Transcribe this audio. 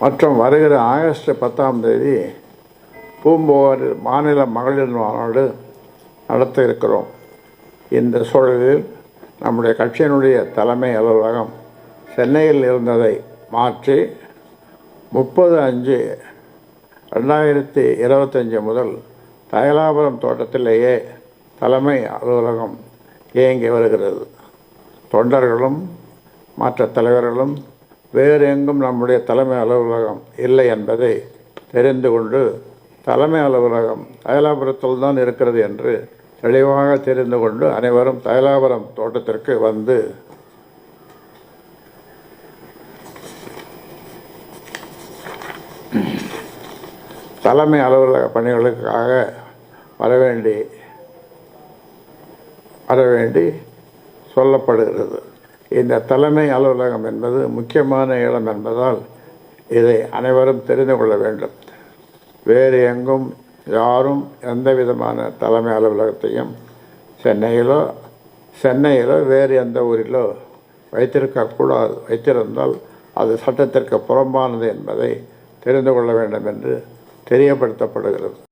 மற்றும் வருகிற ஆகஸ்ட் 10ஆம் தேதி பூம்புகார் மாநில மகளிர் மாநாடு நடத்த இருக்கிறோம். இந்த சூழலில் நம்முடைய கட்சியினுடைய தலைமை அலுவலகம் சென்னையில் இருந்ததை மாற்றி 30/5/2025 முதல் தைலாபுரம் தோட்டத்திலேயே தலைமை அலுவலகம் இயங்கி வருகிறது. தொண்டர்களும் மற்ற தலைவர்களும் வேறு எங்கும் நம்முடைய தலைமை அலுவலகம் இல்லை என்பதை தெரிந்து கொண்டு தலைமை அலுவலகம் தைலாபுரத்தில் தான் இருக்கிறது என்று தெளிவாக தெரிந்து கொண்டு அனைவரும் தைலாபுரம் தோட்டத்திற்கு வந்து தலைமை அலுவலக பணிகளுக்காக வரவேண்டி சொல்லப்படுகிறது. இந்த தலைமை அலுவலகம் என்பது முக்கியமான இடம் என்பதால் இதை அனைவரும் தெரிந்து கொள்ள வேண்டும். வேறு எங்கும் யாரும் எந்த விதமான தலைமை அலுவலகத்தையும் சென்னையிலோ வேறு எந்த ஊரிலோ வைத்திருக்கக்கூடாது. வைத்திருந்தால் அது சட்டத்திற்கு புறம்பானது என்பதை தெரிந்து கொள்ள வேண்டும் என்று தெரியப்படுத்தப்படுகிறது.